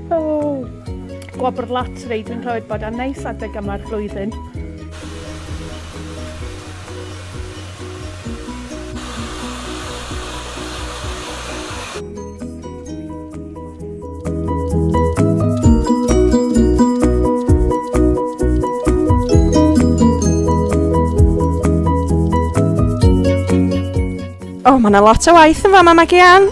Gwobr lot fi, dwi'n rhoi bod yn neis adeg yma'r flwyddyn. Mae yna lot o waith yn fama, Magian.